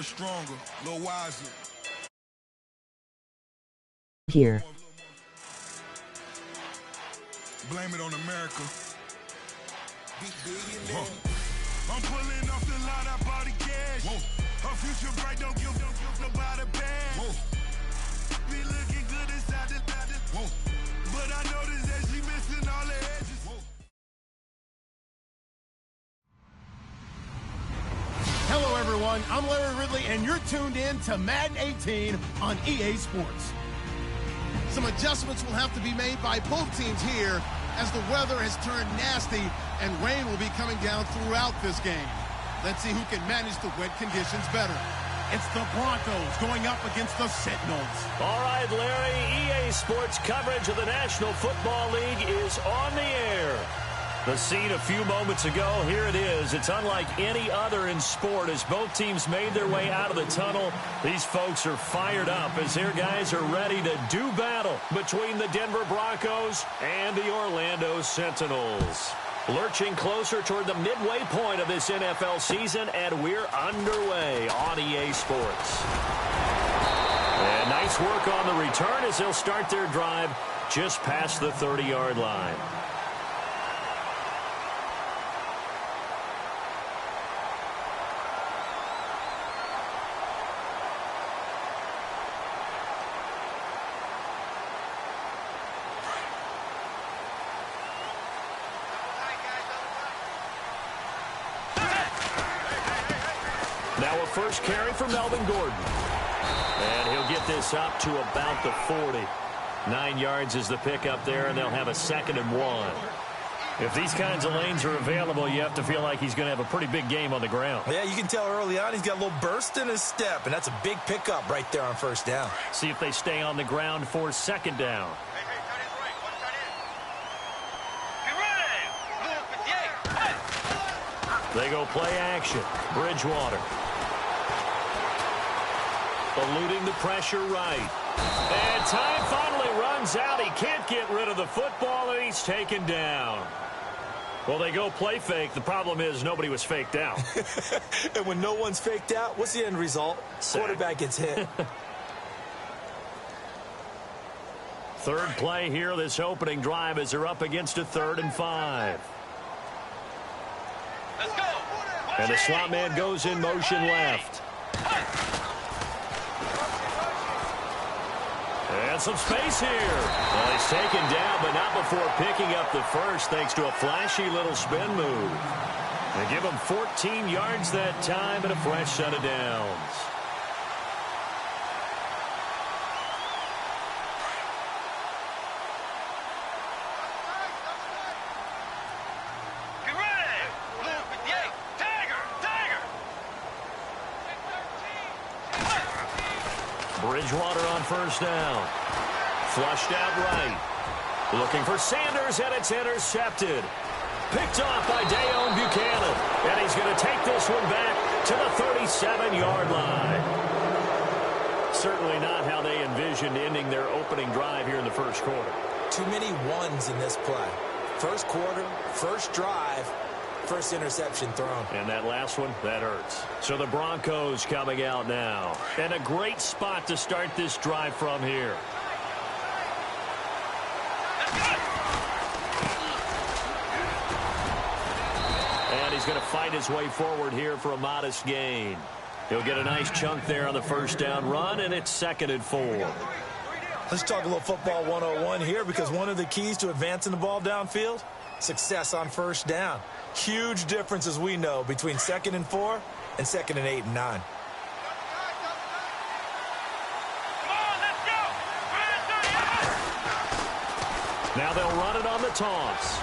Tougher, stronger, a little wiser. Here. Blame it on America. I'm pulling off the line, I bought the cash. Her future bright, don't give nobody bad. Be looking good inside the but I noticed that she missing all the edges. Hello, everyone. I'm Larry Ridley, and you're tuned in to Madden 18 on EA Sports. Some adjustments will have to be made by both teams here as the weather has turned nasty and rain will be coming down throughout this game. Let's see who can manage the wet conditions better. It's the Broncos going up against the Sentinels. All right, Larry, EA Sports coverage of the National Football League is on the air. The scene a few moments ago, here it is. It's unlike any other in sport as both teams made their way out of the tunnel. These folks are fired up as their guys are ready to do battle between the Denver Broncos and the Orlando Sentinels. Lurching closer toward the midway point of this NFL season, and we're underway on EA Sports. And nice work on the return as they'll start their drive just past the 30-yard line. Now a first carry for Melvin Gordon. And he'll get this up to about the 40. 9 yards is the pickup there, and they'll have a 2nd and 1. If these kinds of lanes are available, you have to feel like he's going to have a pretty big game on the ground. Yeah, you can tell early on he's got a little burst in his step, and that's a big pickup right there on first down. See if they stay on the ground for 2nd down. They go play action. Bridgewater. Eluding the pressure right. And time finally runs out. He can't get rid of the football, and he's taken down. Well, they go play fake. The problem is nobody was faked out. And when no one's faked out, what's the end result? Sack. Quarterback gets hit. Third play here, this opening drive, as they're up against a 3rd and 5. Let's go. And the slot man goes in motion left. And some space here. Well, he's taken down, but not before picking up the first, thanks to a flashy little spin move. They give him 14 yards that time and a fresh set of downs. Bridgewater on first down. Flushed out right. Looking for Sanders, and it's intercepted. Picked off by Dayon Buchanan. And he's going to take this one back to the 37-yard line. Certainly not how they envisioned ending their opening drive here in the first quarter. Too many ones in this play. First quarter, first drive, first interception thrown. And that last one, that hurts. So the Broncos coming out now. And a great spot to start this drive from here. And he's going to fight his way forward here for a modest gain. He'll get a nice chunk there on the first down run, and it's 2nd and 4. Let's talk a little football 101 here, because one of the keys to advancing the ball downfield, success on first down. Huge difference, as we know, between 2nd and 4 and 2nd and 8 and 9. Now they'll run it on the toss.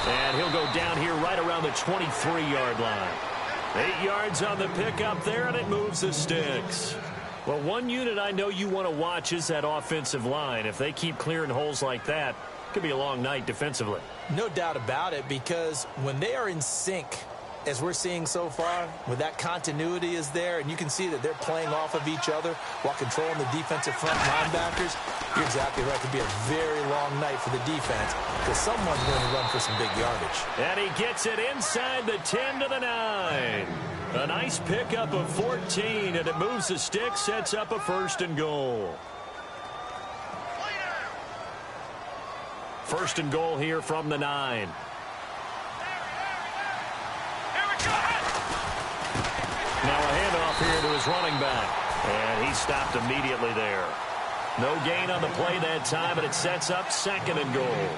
And he'll go down here right around the 23-yard line. 8 yards on the pickup there, and it moves the sticks. Well, one unit I know you want to watch is that offensive line. If they keep clearing holes like that, it could be a long night defensively. No doubt about it, because when they are in sync, as we're seeing so far, when that continuity is there, and you can see that they're playing off of each other while controlling the defensive front linebackers, you're exactly right. It could be a very long night for the defense, because someone's going to run for some big yardage. And he gets it inside the 10 to the 9. A nice pickup of 14, and it moves the stick, sets up a 1st and goal. 1st and goal here from the 9. Now a handoff here to his running back, and he stopped immediately there. No gain on the play that time, but it sets up 2nd and goal.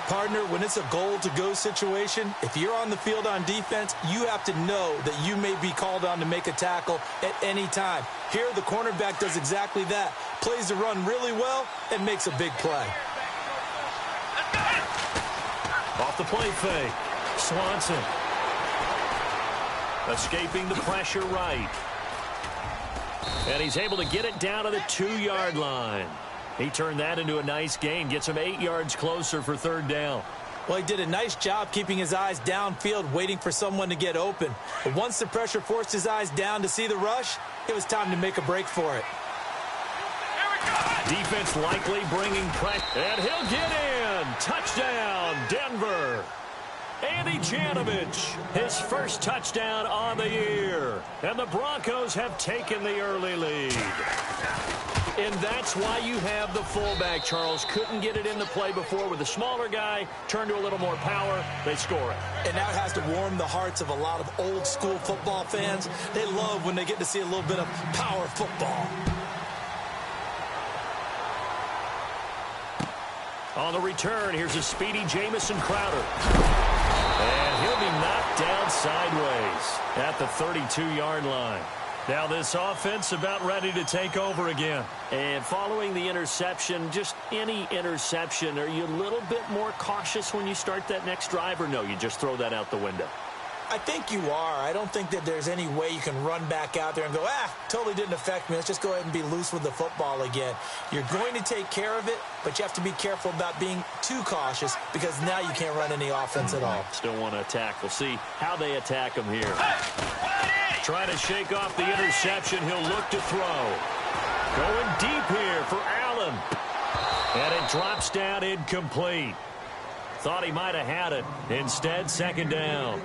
Partner, when it's a goal-to-go situation, if you're on the field on defense, you have to know that you may be called on to make a tackle at any time. Here, the cornerback does exactly that. Plays the run really well and makes a big play. Off the play fake. Swanson. Escaping the pressure right. And he's able to get it down to the 2-yard line. He turned that into a nice gain. Gets him 8 yards closer for 3rd down. Well, he did a nice job keeping his eyes downfield, waiting for someone to get open. But once the pressure forced his eyes down to see the rush, it was time to make a break for it. Defense likely bringing pressure. And he'll get in. Touchdown, Denver. Andy Janovich, his 1st touchdown on the year. And the Broncos have taken the early lead. And that's why you have the fullback, Charles. Couldn't get it in the play before with the smaller guy. Turned to a little more power. They score it. And that has to warm the hearts of a lot of old-school football fans. They love when they get to see a little bit of power football. On the return, here's a speedy Jamison Crowder. And he'll be knocked down sideways at the 32-yard line. Now this offense about ready to take over again. And following the interception, just any interception, are you a little bit more cautious when you start that next drive, or no, you just throw that out the window? I think you are. I don't think that there's any way you can run back out there and go, totally didn't affect me. Let's just go ahead and be loose with the football again. You're going to take care of it, but you have to be careful about being too cautious because now you can't run any offense at all. Still want to attack. We'll see how they attack him here. Trying to shake off the interception. He'll look to throw. Going deep here for Allen. And it drops down incomplete. Thought he might have had it. Instead, 2nd down.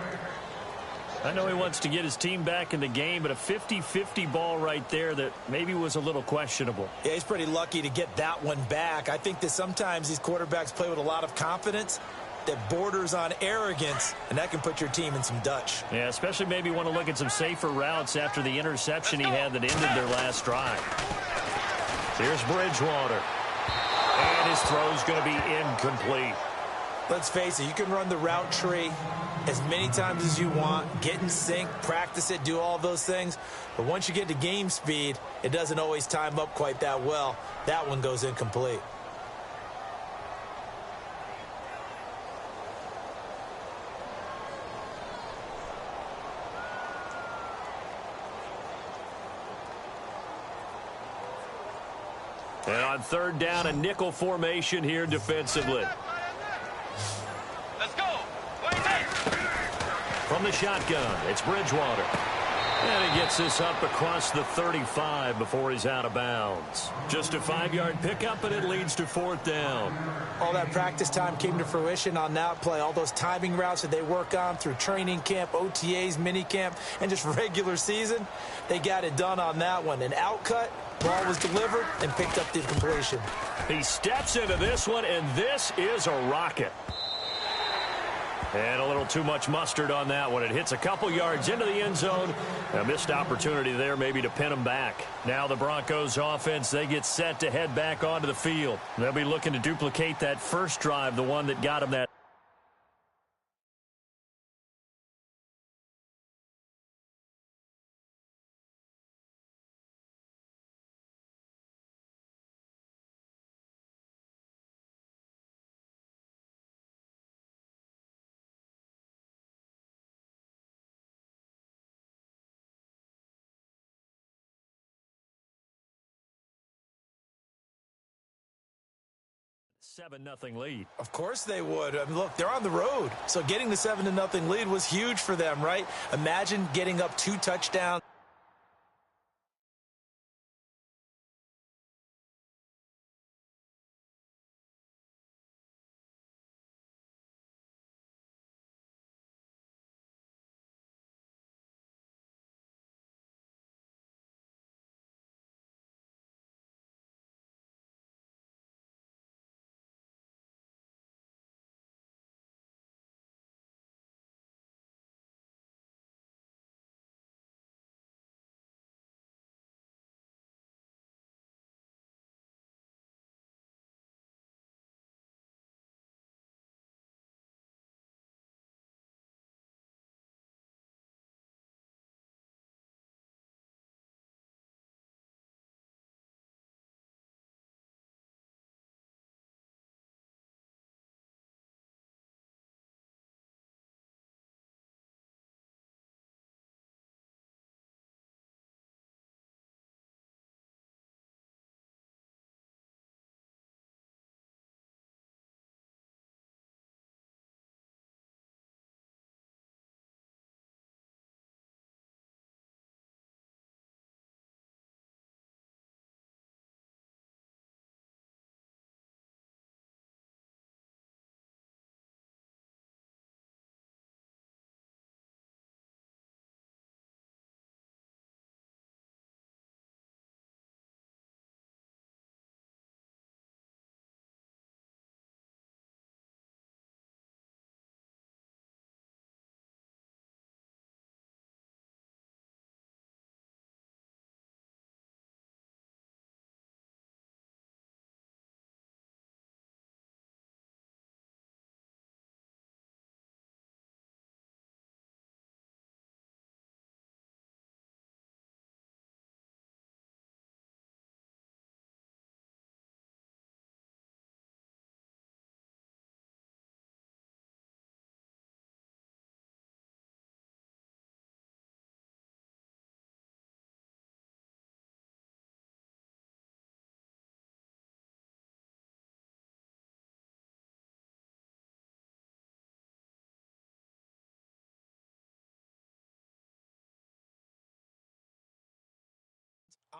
I know he wants to get his team back in the game, but a 50-50 ball right there that maybe was a little questionable. Yeah, he's pretty lucky to get that one back. I think that sometimes these quarterbacks play with a lot of confidence that borders on arrogance, and that can put your team in some Dutch. Yeah, especially maybe want to look at some safer routes after the interception he had that ended their last drive. Here's Bridgewater. And his throw's going to be incomplete. Let's face it, you can run the route tree as many times as you want, get in sync, practice it, do all those things. But once you get to game speed, it doesn't always time up quite that well. That one goes incomplete. And on 3rd down, a nickel formation here defensively. From the shotgun, it's Bridgewater. And he gets this up across the 35 before he's out of bounds. Just a 5-yard pickup, and it leads to 4th down. All that practice time came to fruition on that play. All those timing routes that they work on through training camp, OTAs, minicamp, and just regular season, they got it done on that one. An outcut, ball was delivered, and picked up the completion. He steps into this one, and this is a rocket. And a little too much mustard on that one. It hits a couple yards into the end zone. A missed opportunity there maybe to pin them back. Now the Broncos offense, they get set to head back onto the field. They'll be looking to duplicate that first drive, the one that got them that $7-0 lead. Of course they would. I mean, look, they're on the road. So getting the 7-0 lead was huge for them, right? Imagine getting up 2 touchdowns.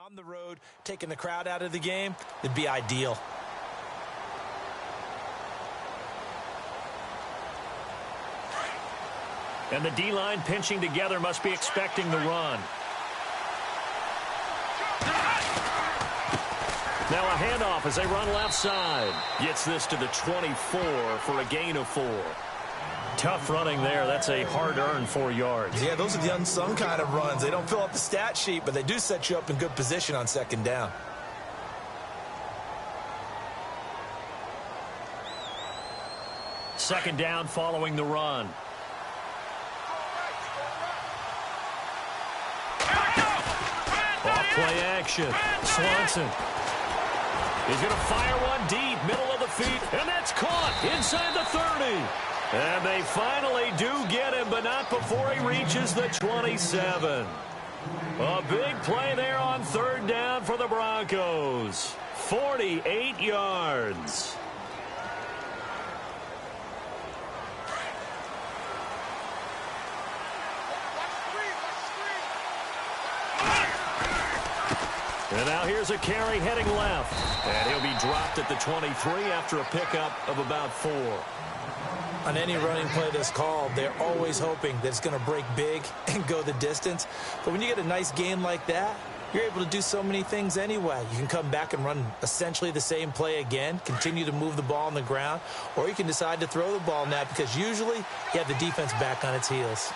on the road, taking the crowd out of the game, it'd be ideal. And the D-line pinching together must be expecting the run. Now a handoff as they run left side. Gets this to the 24 for a gain of 4. Tough running there. That's a hard-earned 4 yards. Yeah, those are the unsung kind of runs. They don't fill up the stat sheet, but they do set you up in good position on second down. Second down following the run. Off play action. Swanson. He's going to fire one deep, middle of the feet, and that's caught inside the 30. And they finally do get him, but not before he reaches the 27. A big play there on third down for the Broncos. 48 yards. And now here's a carry heading left. And he'll be dropped at the 23 after a pickup of about 4. On any running play that's called, they're always hoping that it's going to break big and go the distance. But when you get a nice gain like that, you're able to do so many things anyway. You can come back and run essentially the same play again, continue to move the ball on the ground, or you can decide to throw the ball now because usually you have the defense back on its heels.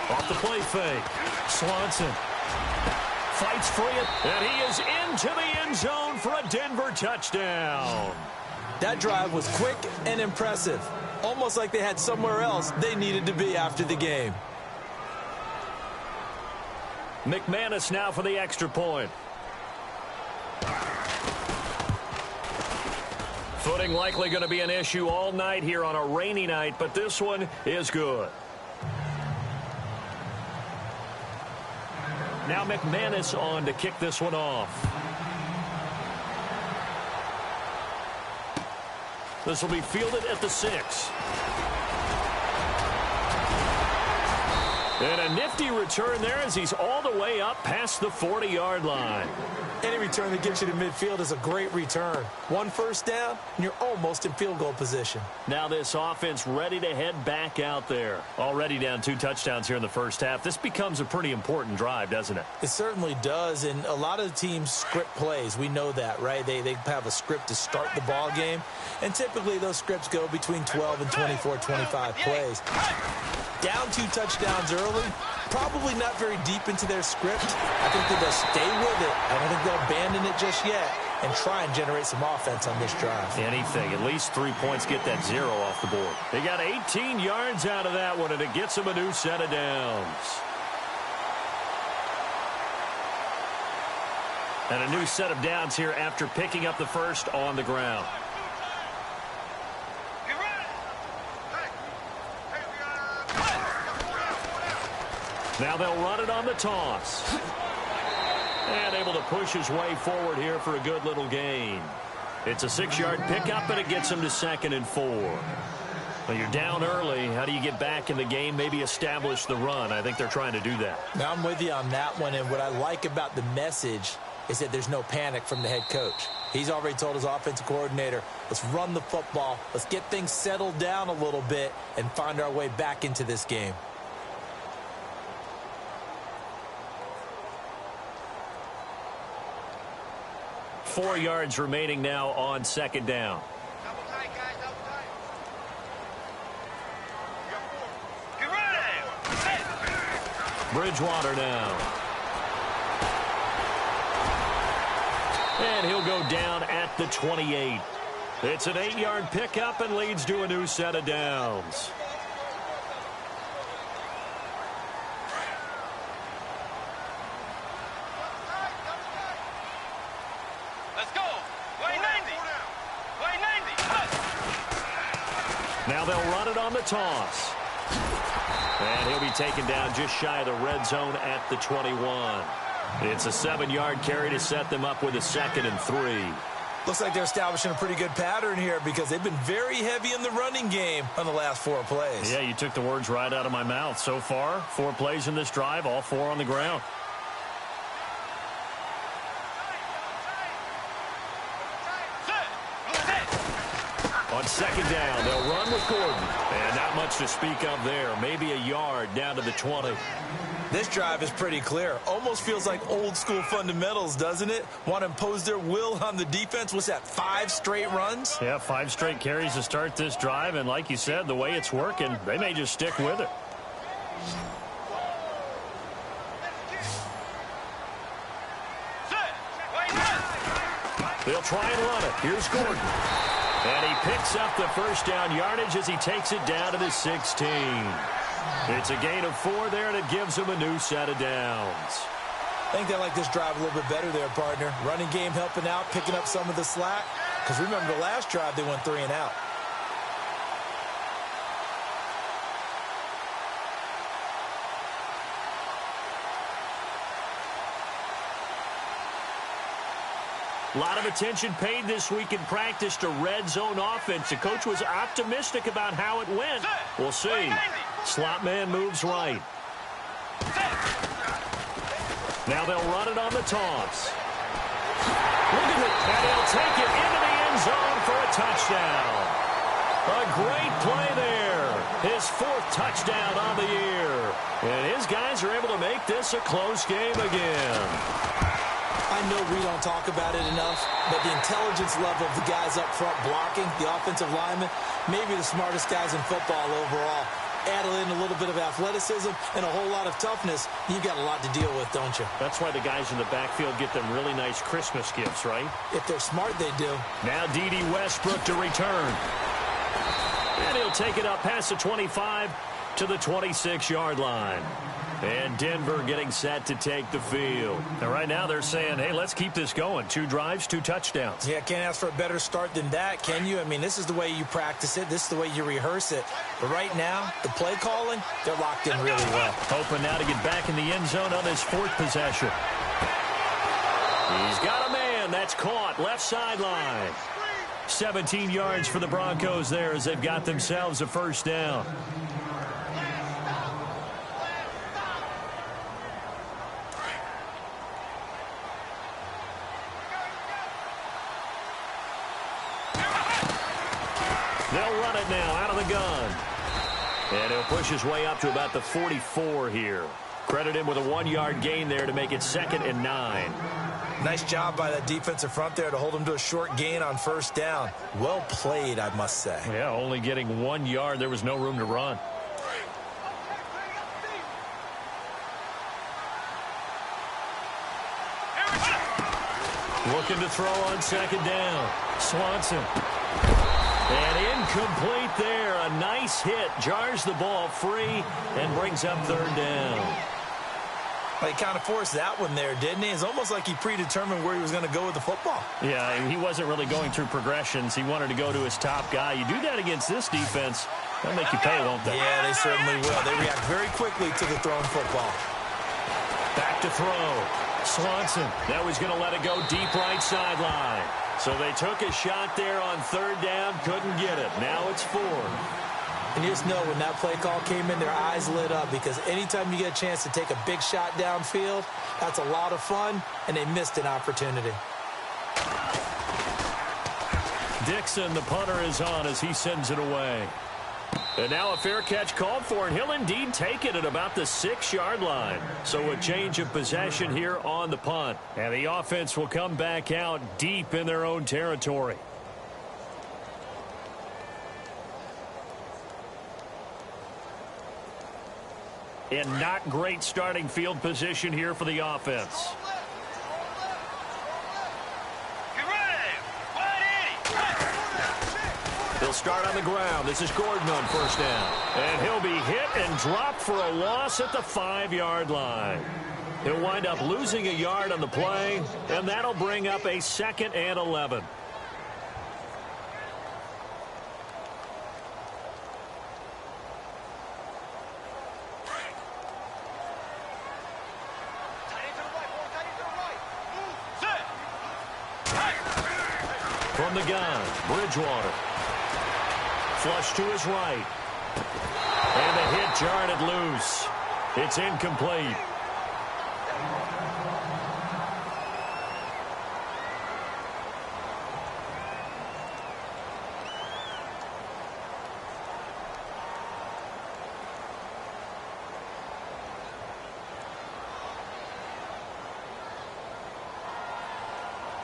Off the play fake. Swanson fights free, and he is into the end zone for a Denver touchdown. That drive was quick and impressive, almost like they had somewhere else they needed to be after the game. McManus now for the extra point. Footing likely going to be an issue all night here on a rainy night, but this one is good. Now McManus on to kick this one off. This will be fielded at the 6. And a nifty return there as he's all the way up past the 40-yard line. Any return that gets you to midfield is a great return. One first down, and you're almost in field goal position. Now this offense ready to head back out there. Already down 2 touchdowns here in the first half. This becomes a pretty important drive, doesn't it? It certainly does, and a lot of teams script plays. We know that, right? They have a script to start the ball game, and typically those scripts go between 12 and 24, 25 plays. Down 2 touchdowns early, probably not very deep into their script. I think they'll stay with it. I don't think they'll abandon it just yet and try and generate some offense on this drive. Anything. At least 3 points, get that 0 off the board. They got 18 yards out of that one, and it gets them a new set of downs. And a new set of downs here after picking up the first on the ground. Now they'll run it on the toss. And able to push his way forward here for a good little gain. It's a 6-yard pickup, and it gets him to 2nd and 4. Well, you're down early. How do you get back in the game, maybe establish the run? I think they're trying to do that. Now I'm with you on that one, and what I like about the message is that there's no panic from the head coach. He's already told his offensive coordinator, let's run the football, let's get things settled down a little bit and find our way back into this game. Four yards remaining now on second down. Double tight, guys, double tight. Get ready. Bridgewater now. And he'll go down at the 28. It's an 8-yard pickup and leads to a new set of downs. Now they'll run it on the toss. And he'll be taken down just shy of the red zone at the 21. It's a 7-yard carry to set them up with a 2nd and 3. Looks like they're establishing a pretty good pattern here because they've been very heavy in the running game on the last 4 plays. Yeah, you took the words right out of my mouth. So far, 4 plays in this drive, all 4 on the ground. On second down, they'll run with Gordon. And not much to speak of there. Maybe a yard down to the 20. This drive is pretty clear. Almost feels like old school fundamentals, doesn't it? Want to impose their will on the defense. What's that, 5 straight runs? Yeah, 5 straight carries to start this drive. And like you said, the way it's working, they may just stick with it. They'll try and run it. Here's Gordon. And he picks up the first down yardage as he takes it down to the 16. It's a gain of 4 there, and it gives them a new set of downs. I think they like this drive a little bit better there, partner. Running game helping out, picking up some of the slack. Because remember, the last drive, they went 3 and out. A lot of attention paid this week in practice to red zone offense. The coach was optimistic about how it went. We'll see. Slot man moves right. Now they'll run it on the toss. Look at it. And he'll take it into the end zone for a touchdown. A great play there. His 4th touchdown on the year. And his guys are able to make this a close game again. I know we don't talk about it enough, but the intelligence level of the guys up front blocking, the offensive linemen, maybe the smartest guys in football overall. Add in a little bit of athleticism and a whole lot of toughness, you've got a lot to deal with, don't you? That's why the guys in the backfield get them really nice Christmas gifts, right? If they're smart, they do. Now D.D. Westbrook to return. And he'll take it up past the 25 to the 26-yard line. And Denver getting set to take the field. And right now they're saying, hey, let's keep this going. 2 drives, 2 touchdowns. Yeah, can't ask for a better start than that, can you? I mean, this is the way you practice it. This is the way you rehearse it. But right now, the play calling, they're locked in really well. Hoping now to get back in the end zone on his 4th possession. He's got a man. That's caught. Left sideline. 17 yards for the Broncos there as they've got themselves a first down. They'll run it now out of the gun. And he'll push his way up to about the 44 here. Credit him with a 1-yard gain there to make it 2nd and 9. Nice job by that defensive front there to hold him to a short gain on first down. Well played, I must say. Yeah, only getting 1 yard. There was no room to run. Looking to throw on second down. Swanson. And incomplete there. A nice hit. Jars the ball free and brings up 3rd down. Well, he kind of forced that one there, didn't he? It's almost like he predetermined where he was going to go with the football. Yeah, he wasn't really going through progressions. He wanted to go to his top guy. You do that against this defense, they'll make you pay, won't they? Yeah, they certainly will. They react very quickly to the thrown football. Back to throw. Swanson. Now he's going to let it go deep right sideline. So they took a shot there on 3rd down, couldn't get it. Now it's 4th. And you just know when that play call came in, their eyes lit up because anytime you get a chance to take a big shot downfield, that's a lot of fun, and they missed an opportunity. Dixon, the punter, is on as he sends it away. And now a fair catch called for, and he'll indeed take it at about the 6-yard line. So a change of possession here on the punt. And the offense will come back out deep in their own territory. And not great starting field position here for the offense. He'll start on the ground. This is Gordon on first down. And he'll be hit and dropped for a loss at the 5-yard line. He'll wind up losing a yard on the play, and that'll bring up a 2nd and 11. From the gun, Bridgewater. Flush to his right. And the hit jarred it loose. It's incomplete.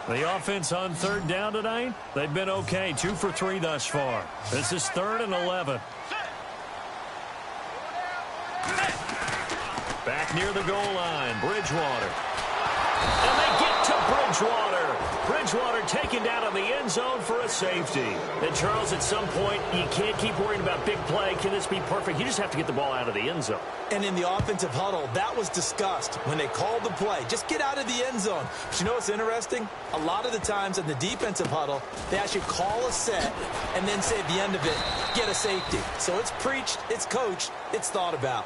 The offense on third down tonight, they've been okay. 2 for 3 thus far. This is 3rd and 11. Back near the goal line, Bridgewater. And they get to Bridgewater. Bridgewater taken down on the end zone for a safety. And, Charles, at some point, you can't keep worrying about big play. Can this be perfect? You just have to get the ball out of the end zone. And in the offensive huddle, that was discussed when they called the play. Just get out of the end zone. But you know what's interesting? A lot of the times in the defensive huddle, they actually call a set and then say at the end of it, get a safety. So it's preached, it's coached, it's thought about.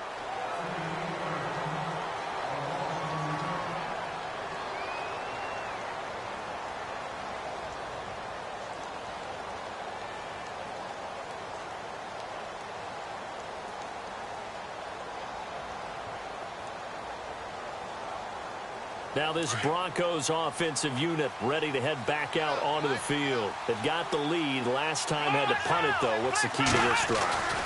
Now this Broncos offensive unit ready to head back out onto the field. They've got the lead. Last time had to punt it, though. What's the key to this drive?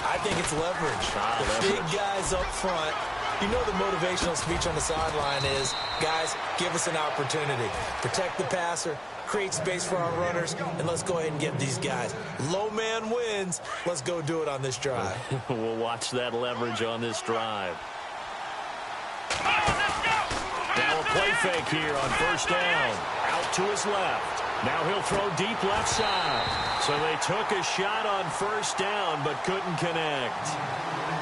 I think it's leverage. The big guys up front. You know the motivational speech on the sideline is, guys, give us an opportunity. Protect the passer, create space for our runners, and let's go ahead and get these guys. Low man wins. Let's go do it on this drive. We'll watch that leverage on this drive. Now a play fake here on first down. Out to his left. Now he'll throw deep left side. So they took a shot on first down but couldn't connect.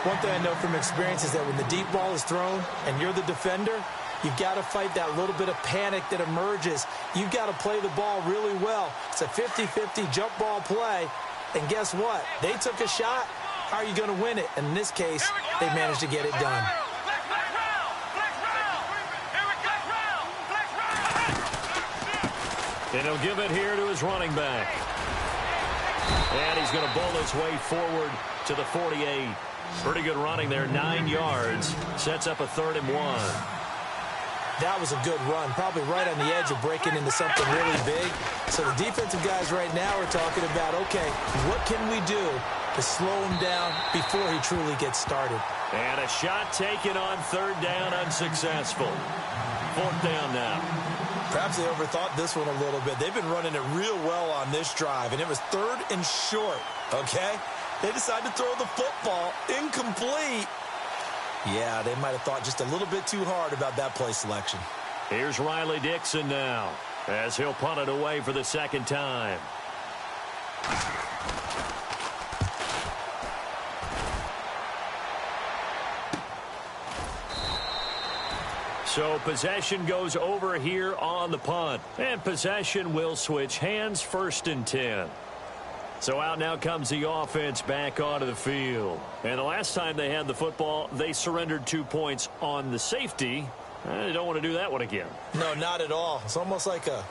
One thing I know from experience is that when the deep ball is thrown and you're the defender, you've got to fight that little bit of panic that emerges. You've got to play the ball really well. It's a 50-50 jump ball play. And guess what? They took a shot. How are you going to win it? And in this case, they managed to get it done. And he'll give it here to his running back. And he's going to bowl his way forward to the 48. Pretty good running there, 9 yards. Sets up a 3rd and 1. That was a good run, probably right on the edge of breaking into something really big. So the defensive guys right now are talking about, okay, what can we do to slow him down before he truly gets started? And a shot taken on 3rd down, unsuccessful. 4th down now. Perhaps they overthought this one a little bit. They've been running it real well on this drive, and it was 3rd and short, okay? They decided to throw the football incomplete. Yeah, they might have thought just a little bit too hard about that play selection. Here's Riley Dixon now as he'll punt it away for the 2nd time. So possession goes over here on the punt. And possession will switch hands, 1st and 10. So out now comes the offense back onto the field. And the last time they had the football, they surrendered 2 points on the safety. They don't want to do that one again. No, not at all. It's almost like a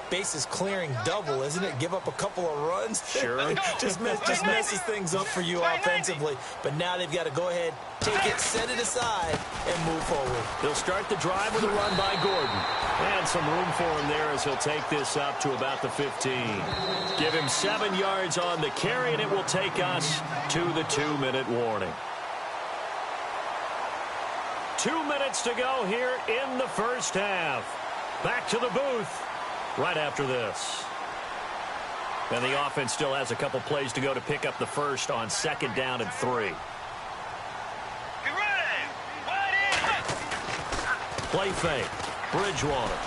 bases clearing double, isn't it? Give up a couple of runs. Sure. just messes things up for you offensively. But now they've got to go ahead, take it, set it aside, and move forward. They'll start the drive with a run by Gordon. And some room for him there as he'll take this up to about the 15. Give him 7 yards on the carry, and it will take us to the 2-minute warning. 2 minutes to go here in the first half. Back to the booth right after this. And the offense still has a couple plays to go to pick up the first on 2nd down and 3. Play fake. Bridgewater.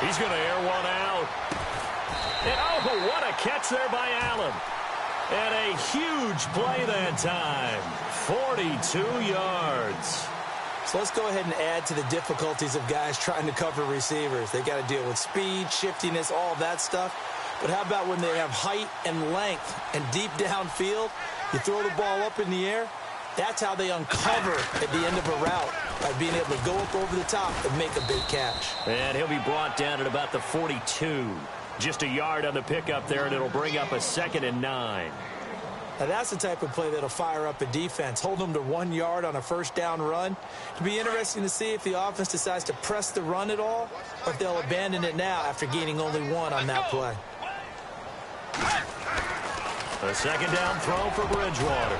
He's going to air one out. And oh, what a catch there by Allen. And a huge play that time. 42 yards. So let's go ahead and add to the difficulties of guys trying to cover receivers. They got to deal with speed, shiftiness, all that stuff. But how about when they have height and length and deep downfield? You throw the ball up in the air. That's how they uncover at the end of a route, by being able to go up over the top and make a big catch. And he'll be brought down at about the 42. Just a yard on the pickup there, and it'll bring up a 2nd and 9. Now that's the type of play that'll fire up a defense. Hold them to 1 yard on a 1st down run. It'll be interesting to see if the offense decides to press the run at all, or if they'll abandon it now after gaining only 1 on that play. A 2nd down throw for Bridgewater.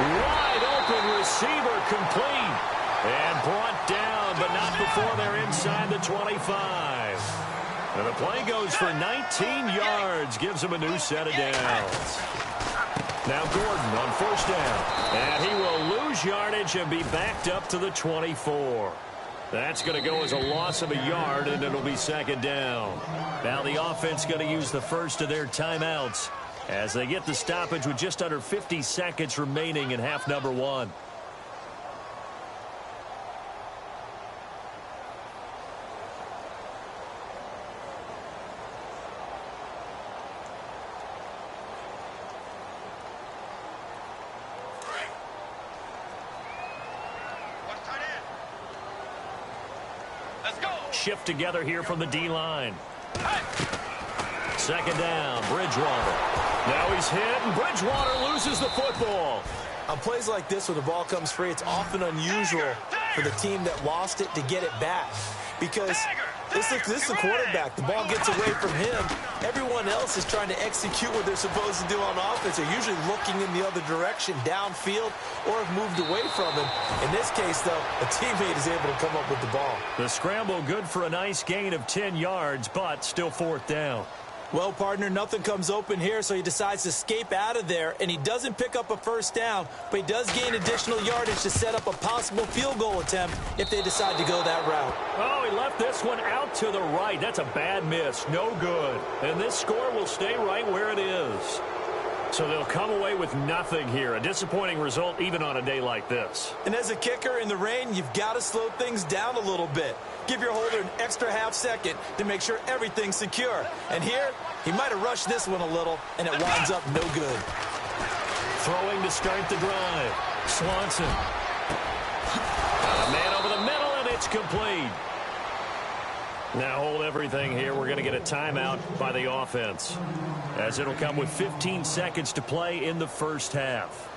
Wide open receiver, complete. And brought down, but not before they're inside the 25. And the play goes for 19 yards, gives him a new set of downs. Now Gordon on first down. And he will lose yardage and be backed up to the 24. That's going to go as a loss of a yard, and it'll be second down. Now the offense going to use the first of their timeouts as they get the stoppage with just under 50 seconds remaining in half number 1. Shift together here from the D-line. Second down, Bridgewater. Now he's hit, and Bridgewater loses the football. On plays like this where the ball comes free, it's often unusual for the team that lost it to get it back. Because this is the quarterback. The ball gets away from him. Everyone else is trying to execute what they're supposed to do on offense. They're usually looking in the other direction, downfield, or have moved away from him. In this case, though, a teammate is able to come up with the ball. The scramble good for a nice gain of 10 yards, but still fourth down. Well, partner, nothing comes open here, so he decides to escape out of there, and he doesn't pick up a first down, but he does gain additional yardage to set up a possible field goal attempt if they decide to go that route. Oh, he left this one out to the right. That's a bad miss. No good. And this score will stay right where it is. So they'll come away with nothing here. A disappointing result even on a day like this. And as a kicker in the rain, you've got to slow things down a little bit. Give your holder an extra half second to make sure everything's secure. And here, he might have rushed this one a little, and it winds up no good. Throwing to start the drive. Swanson. A man over the middle, and it's complete. Now hold everything here. We're going to get a timeout by the offense, as it'll come with 15 seconds to play in the first half.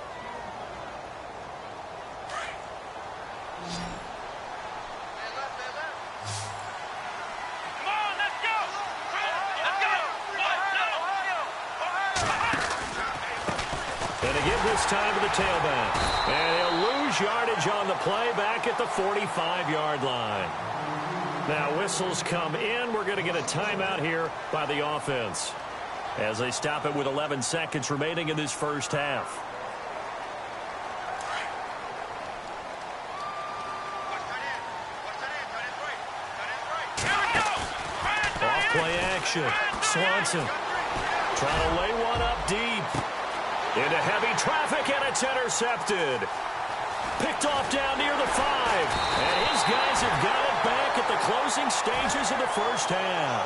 And to give this time to the tailback. And he'll lose yardage on the play back at the 45-yard line. Now whistles come in. We're going to get a timeout here by the offense as they stop it with 11 seconds remaining in this first half. Off play action. Swanson trying to lay one up deep. Into heavy traffic, and it's intercepted. Picked off down near the 5. And his guys have got it back at the closing stages of the first half.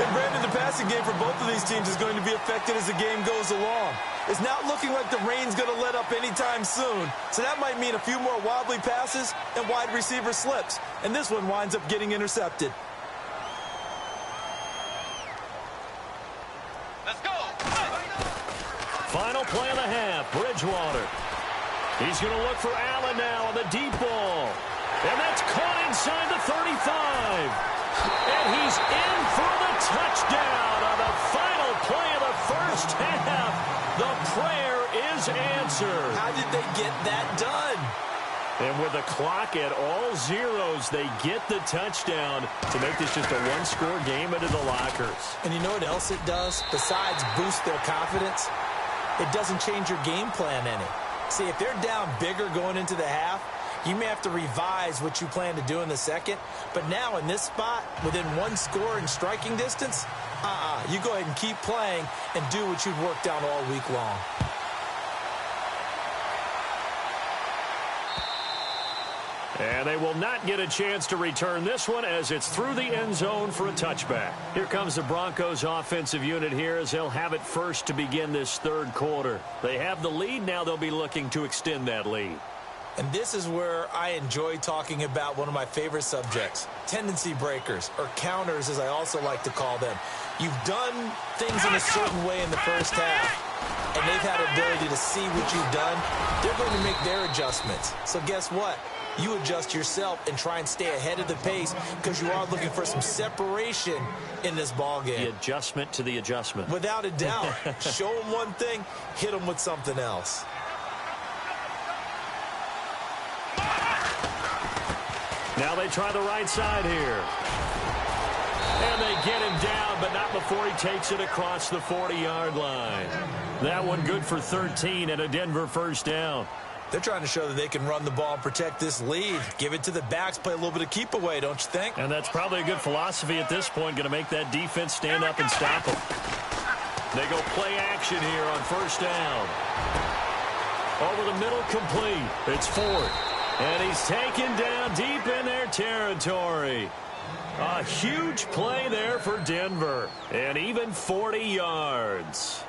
And Brandon, the passing game for both of these teams is going to be affected as the game goes along. It's not looking like the rain's going to let up anytime soon. So that might mean a few more wobbly passes and wide receiver slips. And this one winds up getting intercepted. Let's go. Final play of the half, Bridgewater. He's going to look for Allen now on the deep ball. And that's caught inside the 35. And he's in for the touchdown on the final play of the first half. The prayer is answered. How did they get that done? And with the clock at all zeros, they get the touchdown to make this just a one-score game into the lockers. And you know what else it does? Besides boost their confidence, it doesn't change your game plan any. See, if they're down bigger going into the half, you may have to revise what you plan to do in the second. But now in this spot, within one score and striking distance, you go ahead and keep playing and do what you've worked on all week long. And they will not get a chance to return this one as it's through the end zone for a touchback. Here comes the Broncos offensive unit here as they'll have it first to begin this third quarter. They have the lead. Now they'll be looking to extend that lead. And this is where I enjoy talking about one of my favorite subjects, tendency breakers, or counters as I also like to call them. You've done things in a certain way in the first half, and they've had ability to see what you've done. They're going to make their adjustments. So guess what? You adjust yourself and try and stay ahead of the pace because you are looking for some separation in this ball game. The adjustment to the adjustment. Without a doubt. Show them one thing, hit them with something else. Now they try the right side here. And they get him down, but not before he takes it across the 40-yard line. That one good for 13 and a Denver first down. They're trying to show that they can run the ball and protect this lead. Give it to the backs, play a little bit of keep away, don't you think? And that's probably a good philosophy at this point, going to make that defense stand up and stop them. They go play action here on first down. Over the middle, complete. It's Ford. And he's taken down deep in their territory. A huge play there for Denver. And even 40 yards.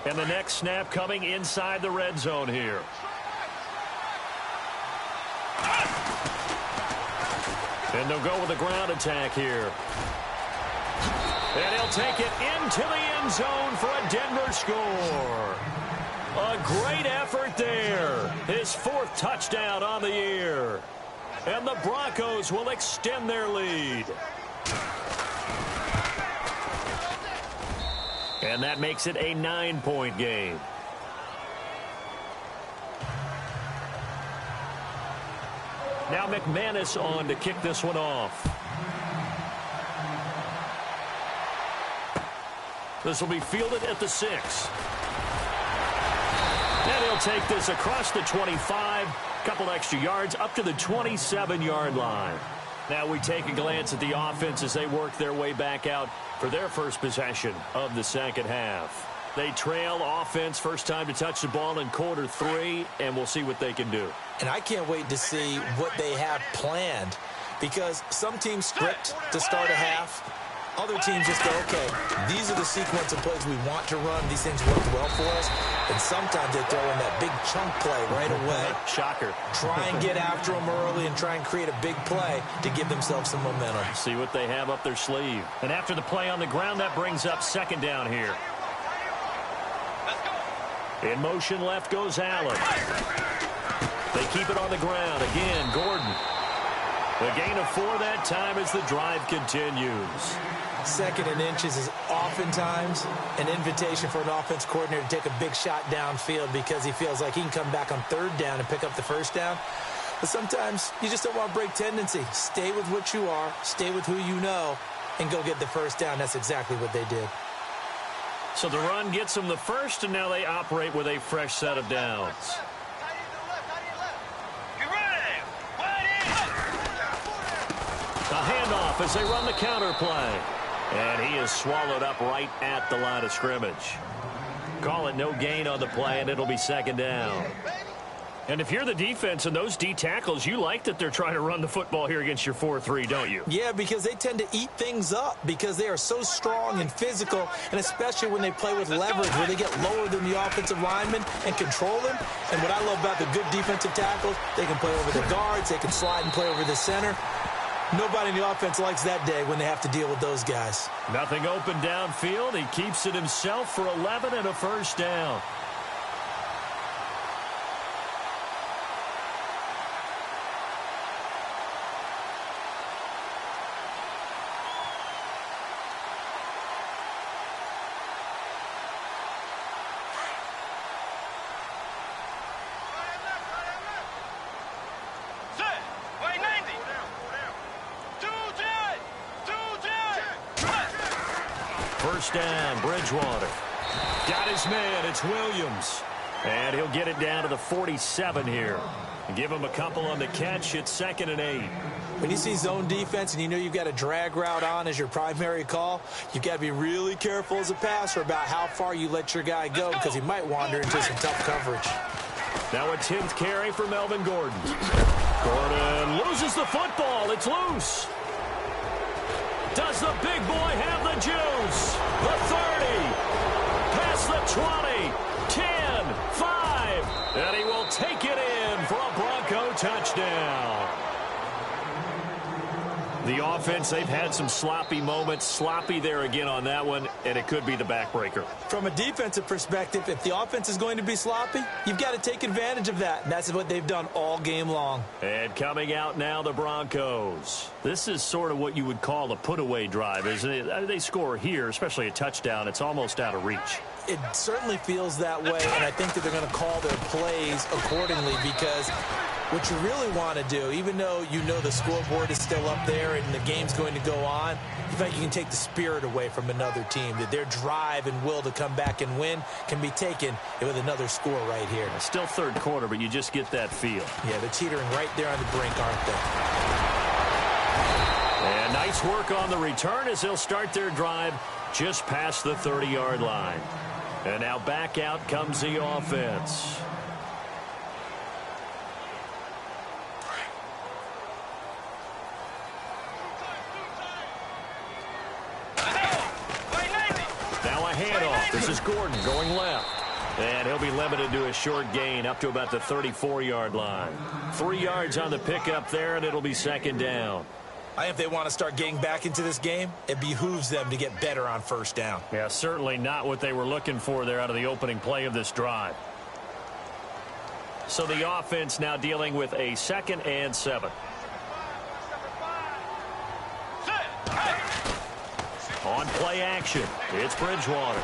And the next snap coming inside the red zone here. And they'll go with a ground attack here. And he'll take it into the end zone for a Denver score. A great effort there. His 4th touchdown on the year. And the Broncos will extend their lead. And that makes it a 9-point game. Now McManus on to kick this one off. This will be fielded at the 6. And he'll take this across the 25. Couple extra yards up to the 27-yard line. Now we take a glance at the offense as they work their way back out for their first possession of the second half. They trail offense, first time to touch the ball in quarter 3, and we'll see what they can do. And I can't wait to see what they have planned, because some teams script to start a half. Other teams just go, okay, these are the sequence of plays we want to run. These things work well for us. And sometimes they throw in that big chunk play right away. Shocker. Try and get after them early and try and create a big play to give themselves some momentum. See what they have up their sleeve. And after the play on the ground, that brings up second down here. In motion left goes Allen. They keep it on the ground. Again, Gordon. A gain of 4 that time as the drive continues. 2nd and inches is oftentimes an invitation for an offense coordinator to take a big shot downfield because he feels like he can come back on 3rd down and pick up the first down. But sometimes you just don't want to break tendency. Stay with what you are, stay with who you know, and go get the first down. That's exactly what they did. So the run gets them the first, and now they operate with a fresh set of downs. A handoff as they run the counter play. And he is swallowed up right at the line of scrimmage. Call it no gain on the play, and it'll be second down. And if you're the defense and those D tackles, you like that they're trying to run the football here against your 4-3, don't you? Yeah, because they tend to eat things up because they are so strong and physical, and especially when they play with leverage where they get lower than the offensive linemen and control them. And what I love about the good defensive tackles, they can play over the guards, they can slide and play over the center. Nobody in the offense likes that day when they have to deal with those guys. Nothing open downfield. He keeps it himself for 11 and a first down. First down, Bridgewater. Got his man, it's Williams. And he'll get it down to the 47 here. Give him a couple on the catch, it's 2nd and 8. When you see zone defense and you know you've got a drag route on as your primary call, you've got to be really careful as a passer about how far you let your guy go because he might wander into some tough coverage. Now a 10th carry for Melvin Gordon. Gordon loses the football, it's loose. Does the big boy have the juice? The 30, past the 20, 10, 5, and he will take it in for a Bronco touchdown. The offense, they've had some sloppy moments. Sloppy there again on that one, and it could be the backbreaker. From a defensive perspective, if the offense is going to be sloppy, you've got to take advantage of that, and that's what they've done all game long. And coming out now, the Broncos. This is sort of what you would call a put-away drive, isn't it? They score here, especially a touchdown. It's almost out of reach. It certainly feels that way, and I think that they're going to call their plays accordingly, because what you really want to do, even though you know the scoreboard is still up there and the game's going to go on, you think you can take the spirit away from another team, that their drive and will to come back and win can be taken with another score right here. Still third quarter, but you just get that feel. Yeah, they're teetering right there on the brink, aren't they? And nice work on the return as they'll start their drive just past the 30-yard line. And now back out comes the offense. Now a handoff. This is Gordon going left. And he'll be limited to a short gain up to about the 34-yard line. 3 yards on the pickup there, and it'll be second down. I think if they want to start getting back into this game, it behooves them to get better on first down. Yeah, certainly not what they were looking for there out of the opening play of this drive. So the offense now dealing with a 2nd and 7. On play action, it's Bridgewater.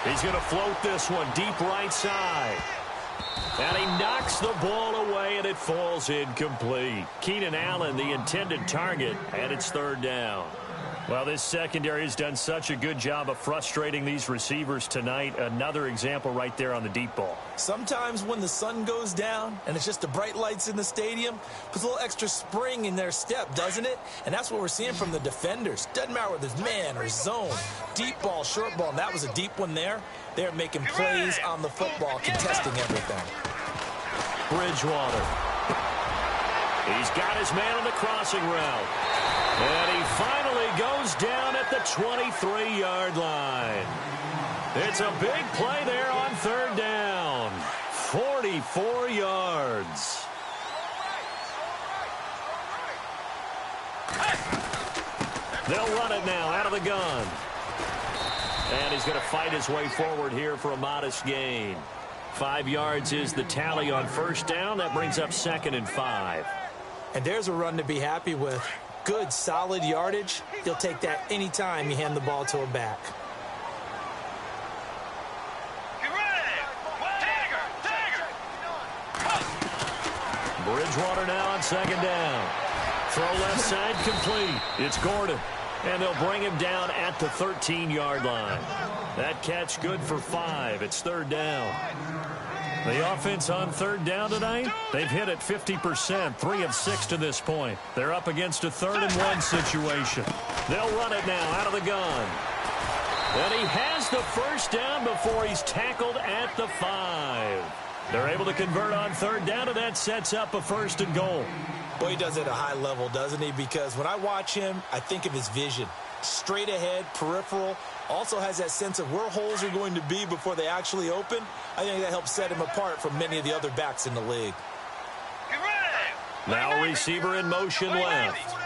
He's going to float this one deep right side. And he knocks the ball away, and it falls incomplete. Keenan Allen, the intended target, and it's third down. Well, this secondary has done such a good job of frustrating these receivers tonight. Another example right there on the deep ball. Sometimes when the sun goes down and it's just the bright lights in the stadium, puts a little extra spring in their step, doesn't it? And that's what we're seeing from the defenders. Doesn't matter whether it's man or zone, deep ball, short ball, and that was a deep one there. They're making plays on the football, contesting everything. Bridgewater. He's got his man on the crossing route. And he finally goes down at the 23-yard line. It's a big play there on third down. 44 yards. They'll run it now out of the gun. And he's going to fight his way forward here for a modest gain. 5 yards is the tally on first down. That brings up 2nd and 5. And there's a run to be happy with. Good, solid yardage. He'll take that anytime you hand the ball to him back. Bridgewater now on second down. Throw left side complete. It's Gordon. And they'll bring him down at the 13-yard line. That catch good for 5. It's third down. The offense on third down tonight, they've hit it 50%, 3 of 6 to this point. They're up against a 3rd and 1 situation. They'll run it now out of the gun. And he has the first down before he's tackled at the 5. They're able to convert on third down, and that sets up a 1st and goal. Boy, he does it at a high level, doesn't he? Because when I watch him, I think of his vision. Straight ahead, peripheral, also has that sense of where holes are going to be before they actually open. I think that helps set him apart from many of the other backs in the league. Now receiver in motion left.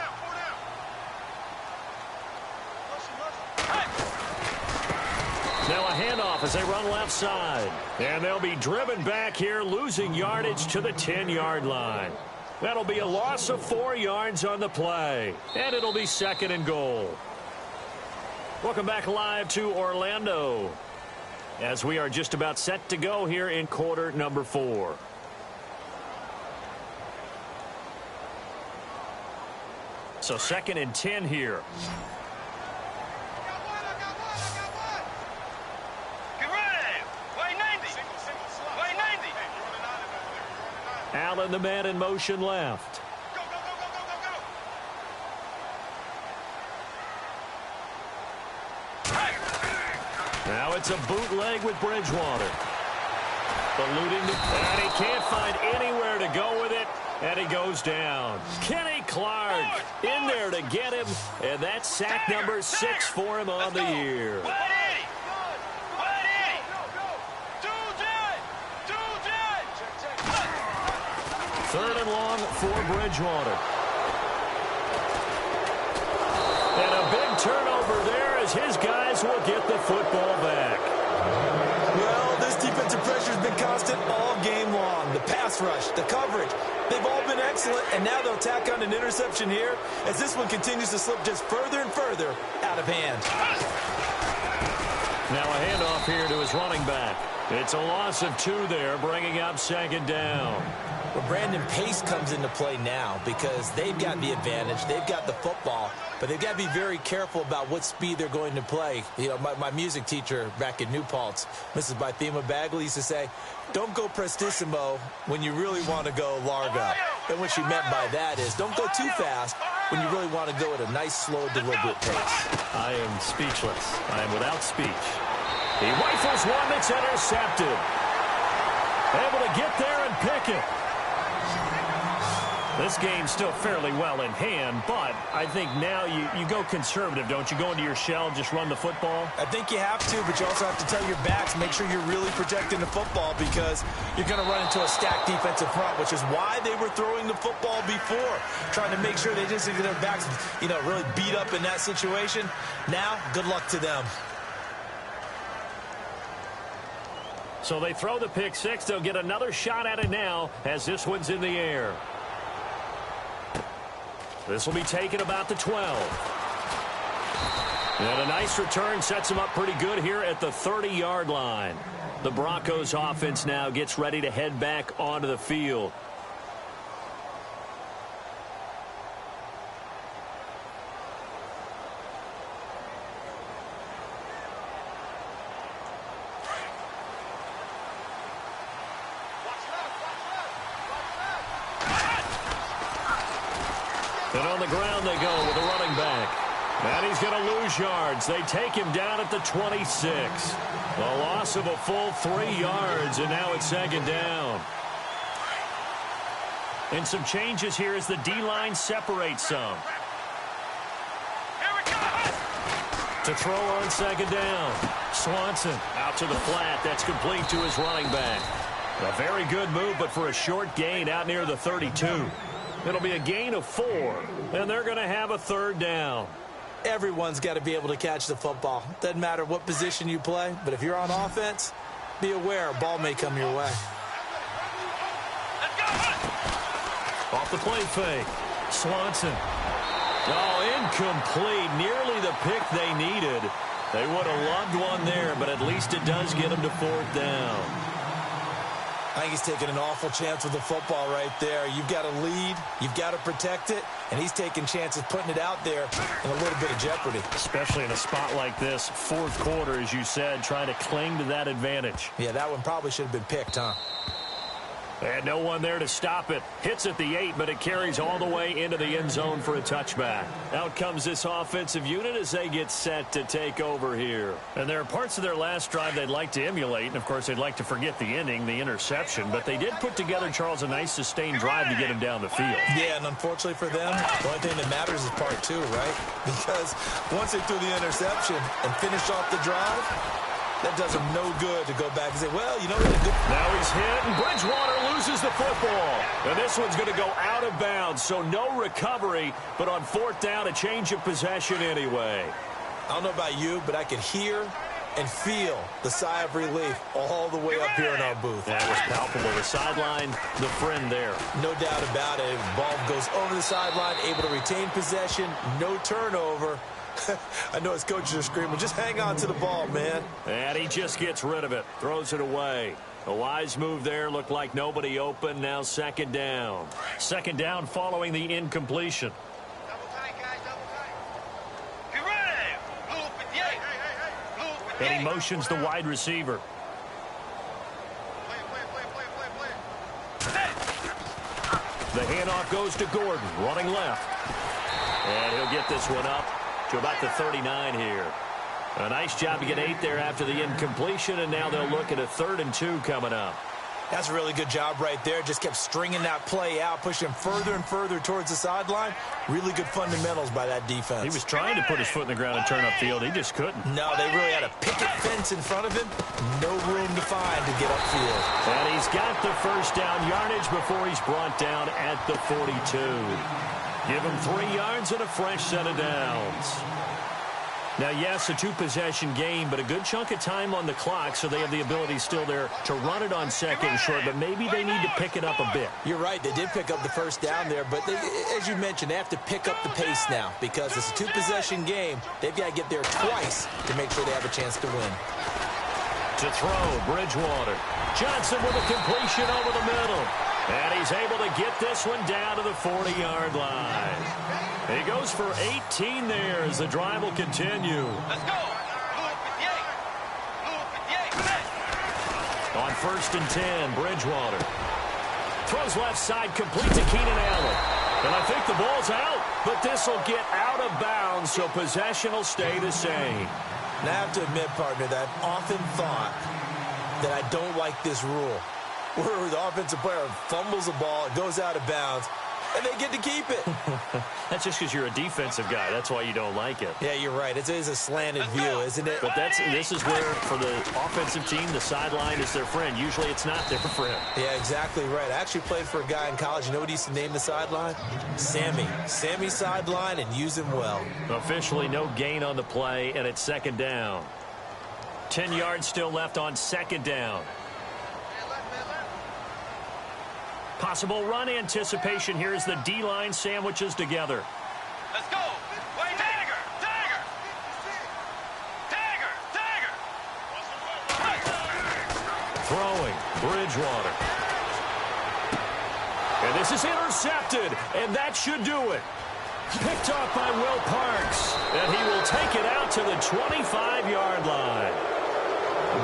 Now a handoff as they run left side. And they'll be driven back here, losing yardage to the 10-yard line. That'll be a loss of 4 yards on the play. And it'll be 2nd and goal. Welcome back live to Orlando as we are just about set to go here in quarter number 4. So 2nd and 10 here. Allen, the man in motion left. Now it's a bootleg with Bridgewater. Eluding, and he can't find anywhere to go with it, and he goes down. Kenny Clark in there to get him, and that's sack number 6 for him on the year. Third and long for Bridgewater. And a big turnover there as his guys will get the football back. Well, this defensive pressure has been constant all game long. The pass rush, the coverage, they've all been excellent, and now they'll tack on an interception here as this one continues to slip just further and further out of hand. Now a handoff here to his running back. It's a loss of 2 there, bringing up 2nd down. Well, Brandon, pace comes into play now because they've got the advantage. They've got the football, but they've got to be very careful about what speed they're going to play. You know, my music teacher back in New Paltz, Mrs. Bythema Bagley, used to say, don't go prestissimo when you really want to go largo. And what she meant by that is don't go too fast when you really want to go at a nice, slow, deliberate pace. I am speechless. I am without speech. He rifles one that's intercepted. Able to get there and pick it. This game's still fairly well in hand, but I think now you go conservative, don't you? Go into your shell, just run the football? I think you have to, but you also have to tell your backs, make sure you're really protecting the football because you're going to run into a stacked defensive front, which is why they were throwing the football before, trying to make sure they just get their backs, you know, really beat up in that situation. Now, good luck to them. So they throw the pick 6. They'll get another shot at it now as this one's in the air. This will be taken about the 12. And a nice return sets them up pretty good here at the 30-yard line. The Broncos offense now gets ready to head back onto the field. And on the ground they go with a running back. And he's going to lose yards. They take him down at the 26. A loss of a full 3 yards, and now it's 2nd down. And some changes here as the D-line separates some. To throw on 2nd down. Swanson out to the flat. That's complete to his running back. A very good move, but for a short gain out near the 32. It'll be a gain of 4, and they're going to have a 3rd down. Everyone's got to be able to catch the football. Doesn't matter what position you play, but if you're on offense, be aware a ball may come your way. Off the play fake. Swanson. Oh, incomplete. Nearly the pick they needed. They would have loved one there, but at least it does get them to 4th down. I think he's taking an awful chance with the football right there. You've got to lead. You've got to protect it. And he's taking chances putting it out there in a little bit of jeopardy. Especially in a spot like this, 4th quarter, as you said, trying to cling to that advantage. Yeah, that one probably should have been picked, huh? And no one there to stop it. Hits at the 8, but it carries all the way into the end zone for a touchback. Out comes this offensive unit as they get set to take over here. And there are parts of their last drive they'd like to emulate. And, of course, they'd like to forget the ending, the interception. But they did put together, Charles, a nice sustained drive to get him down the field. Yeah, and unfortunately for them, the only thing that matters is part 2, right? Because once they threw the interception and finished off the drive, that does them no good to go back and say, well, you know what? Now he's hit, and Bridgewater loses the football. And this one's going to go out of bounds, so no recovery. But on 4th down, a change of possession anyway. I don't know about you, but I could hear and feel the sigh of relief all the way up here in our booth. That was palpable. The sideline, the friend there. No doubt about it. The ball goes over the sideline, able to retain possession, no turnover. I know his coaches are screaming, just hang on to the ball, man. And he just gets rid of it, throws it away. A wise move there, looked like nobody open. Now 2nd down. 2nd down following the incompletion. Double tight, guys, double tight. Get ready. Blue 58. Blue 58. And he motions the wide receiver. The handoff goes to Gordon, running left. And he'll get this one up to about the 39 here. A nice job to get 8 there after the incompletion, and now they'll look at a 3rd and 2 coming up. That's a really good job right there. Just kept stringing that play out, pushing him further and further towards the sideline. Really good fundamentals by that defense. He was trying to put his foot in the ground and turn upfield. He just couldn't. No, they really had a picket fence in front of him. No room to find to get upfield. And he's got the 1st down yardage before he's brought down at the 42. Give him 3 yards and a fresh set of downs. Now, yes, a two-possession game, but a good chunk of time on the clock, so they have the ability still there to run it on second and short, but maybe they need to pick it up a bit. You're right. They did pick up the first down there, but as you mentioned, they have to pick up the pace now because it's a two-possession game. They've got to get there twice to make sure they have a chance to win. To throw, Bridgewater. Johnson with a completion over the middle. And he's able to get this one down to the 40-yard line. He goes for 18 there as the drive will continue. Let's go. On 1st and 10, Bridgewater. Throws left side, complete to Keenan Allen. And I think the ball's out, but this will get out of bounds, so possession will stay the same. And I have to admit, partner, that I've often thought that I don't like this rule, where the offensive player fumbles the ball, it goes out of bounds, and they get to keep it. That's just because you're a defensive guy. That's why you don't like it. Yeah, you're right. It is a slanted view, isn't it? But this is where, for the offensive team, the sideline is their friend. Usually it's not there for him. Yeah, exactly right. I actually played for a guy in college. You know what he used to name the sideline? Sammy. Sammy sideline, and use him well. Officially no gain on the play, and it's 2nd down. 10 yards still left on 2nd down. Possible run anticipation here as the D-line sandwiches together. Let's go. Wait, Dagger. Throwing, Bridgewater. And this is intercepted, and that should do it. Picked off by Will Parks, and he will take it out to the 25-yard line.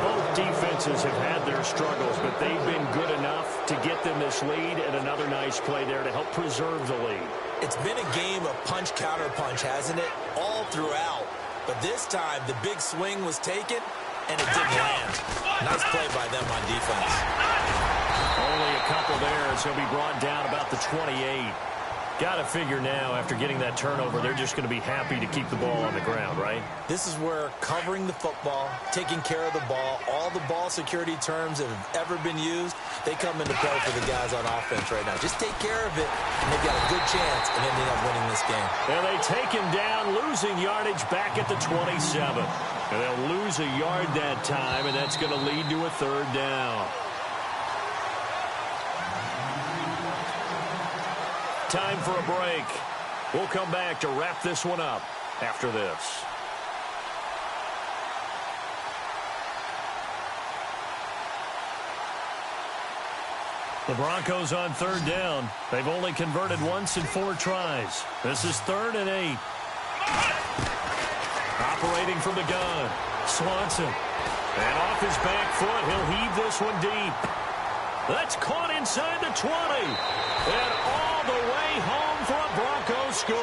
Both defenses have had their struggles, but they've been good enough to get them this lead, and another nice play there to help preserve the lead. It's been a game of punch-counter-punch, hasn't it? All throughout. But this time, the big swing was taken, and it didn't land. Nice play by them on defense. Only a couple there as he'll be brought down about the 28. Got to figure now, after getting that turnover, they're just going to be happy to keep the ball on the ground, right? This is where covering the football, taking care of the ball, all the ball security terms that have ever been used, they come into play for the guys on offense right now. Just take care of it, and they've got a good chance of ending up winning this game. And they take him down, losing yardage back at the 27. And they'll lose a yard that time, and that's going to lead to a 3rd down. Time for a break. We'll come back to wrap this one up after this. The Broncos on 3rd down. They've only converted once in 4 tries. This is 3rd and 8. Operating from the gun, Swanson. And off his back foot, he'll heave this one deep. That's caught inside the 20. And all the way home for a Broncos score.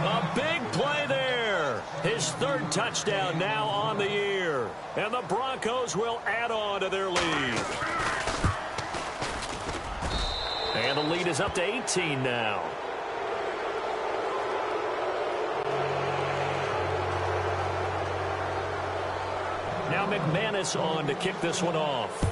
A big play there. His 3rd touchdown now on the year. And the Broncos will add on to their lead. And the lead is up to 18 now. Now McManus on to kick this one off.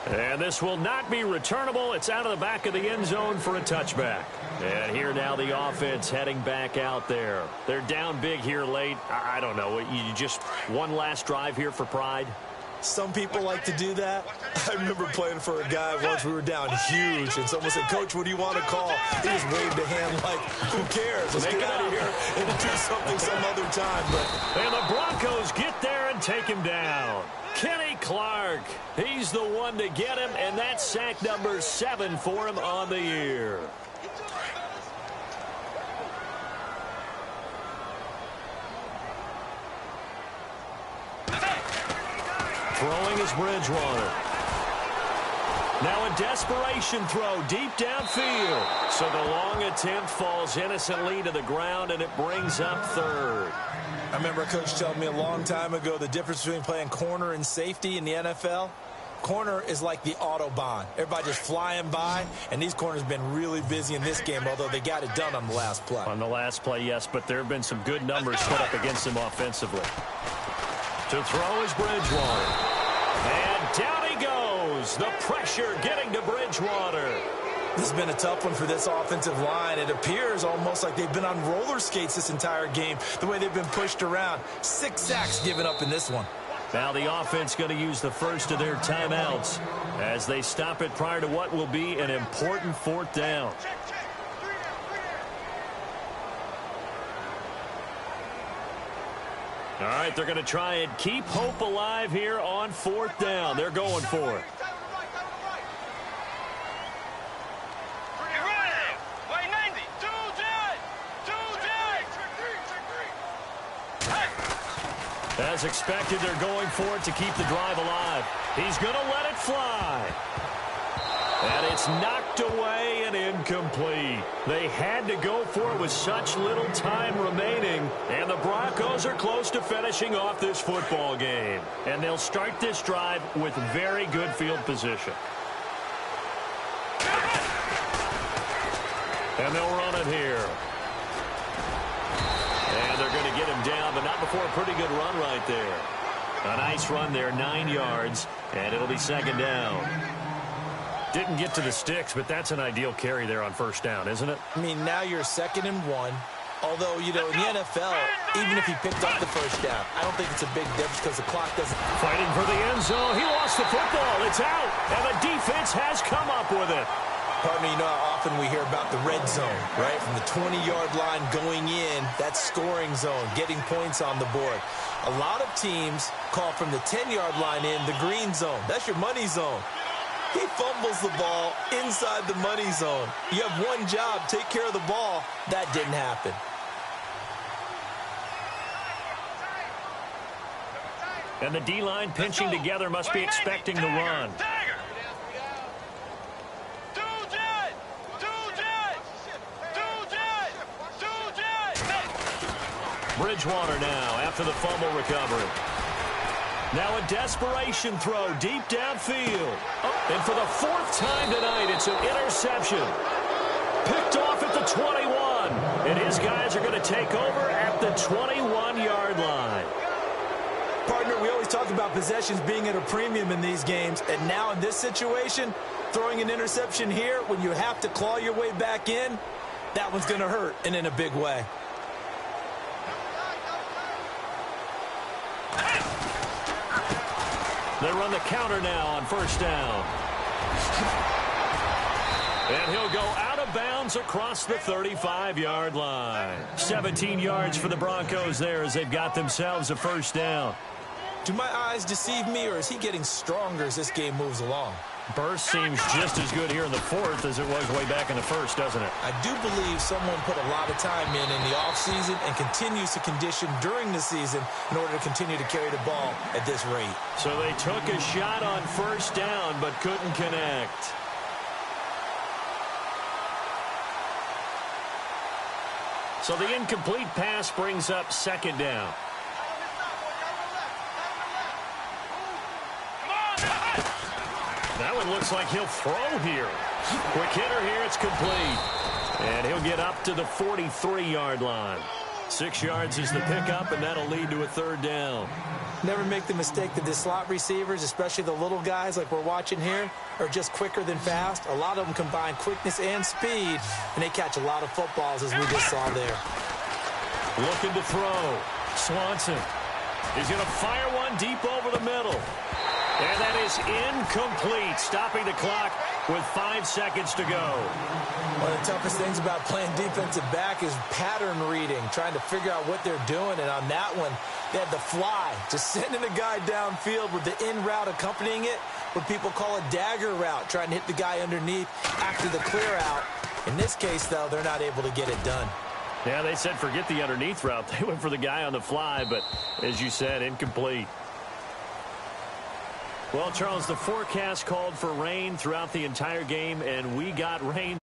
And this will not be returnable. It's out of the back of the end zone for a touchback. And here now the offense heading back out there. They're down big here late. I don't know. You just one last drive here for pride? Some people like to do that. I remember playing for a guy once. We were down huge, and someone said, "Coach, what do you want to call?" He just waved a hand like, "Who cares? Let's get out of here and do something some other time." And the Broncos get there and take him down. Kenny Clark, he's the one to get him, and that's sack number 7 for him on the year. Throwing is Bridgewater. Now a desperation throw deep downfield. So the long attempt falls innocently to the ground, and it brings up 3rd. I remember a coach telling me a long time ago the difference between playing corner and safety in the NFL. Corner is like the Autobahn. Everybody just flying by, and these corners have been really busy in this game, although they got it done on the last play. On the last play, yes, but there have been some good numbers put up against them offensively. To throw is Bridgewater. And down he goes. The pressure getting to Bridgewater. This has been a tough one for this offensive line. It appears almost like they've been on roller skates this entire game, the way they've been pushed around. 6 sacks given up in this one. Now the offense going to use the first of their timeouts as they stop it prior to what will be an important 4th down. All right, they're going to try and keep hope alive here on 4th down. They're going for it. As expected, they're going for it to keep the drive alive. He's going to let it fly. And it's knocked away and incomplete. They had to go for it with such little time remaining. And the Broncos are close to finishing off this football game. And they'll start this drive with very good field position. And they'll run it here. And they're going to get him down, but not before a pretty good run right there. A nice run there, 9 yards, and it'll be 2nd down. Didn't get to the sticks, but that's an ideal carry there on 1st down, isn't it? I mean, now you're 2nd and 1. Although, you know, in the NFL, even if he picked up the 1st down, I don't think it's a big difference because the clock doesn't. Fighting for the end zone. He lost the football. It's out, and the defense has come up with it. Partner, you know how often we hear about the red zone, right? From the 20-yard line going in, that scoring zone, getting points on the board. A lot of teams call from the 10-yard line in the green zone. That's your money zone. He fumbles the ball inside the money zone. You have one job, take care of the ball. That didn't happen. And the D-line pinching together must be expecting the run. Bridgewater now after the fumble recovery. Now a desperation throw deep downfield. Oh, and for the 4th time tonight, it's an interception. Picked off at the 21. And his guys are going to take over at the 21-yard line. Partner, we always talk about possessions being at a premium in these games. And now in this situation, throwing an interception here when you have to claw your way back in, that one's going to hurt, and in a big way. They run the counter now on 1st down. And he'll go out of bounds across the 35-yard line. 17 yards for the Broncos there as they've got themselves a 1st down. Do my eyes deceive me, or is he getting stronger as this game moves along? Burst seems just as good here in the 4th as it was way back in the 1st, doesn't it? I do believe someone put a lot of time in the offseason and continues to condition during the season in order to continue to carry the ball at this rate. So they took a shot on 1st down but couldn't connect. So the incomplete pass brings up 2nd down. That one looks like he'll throw here. Quick hitter here, it's complete. And he'll get up to the 43-yard line. 6 yards is the pickup, and that'll lead to a 3rd down. Never make the mistake that the slot receivers, especially the little guys like we're watching here, are just quicker than fast. A lot of them combine quickness and speed, and they catch a lot of footballs, as we just saw there. Looking to throw. Swanson. He's going to fire one deep over the middle. And that is incomplete, stopping the clock with 5 seconds to go. One of the toughest things about playing defensive back is pattern reading, trying to figure out what they're doing. And on that one, they had the fly, just sending a guy downfield with the in route accompanying it, what people call a dagger route, trying to hit the guy underneath after the clear out. In this case, though, they're not able to get it done. Yeah, they said forget the underneath route. They went for the guy on the fly, but as you said, incomplete. Well, Charles, the forecast called for rain throughout the entire game, and we got rain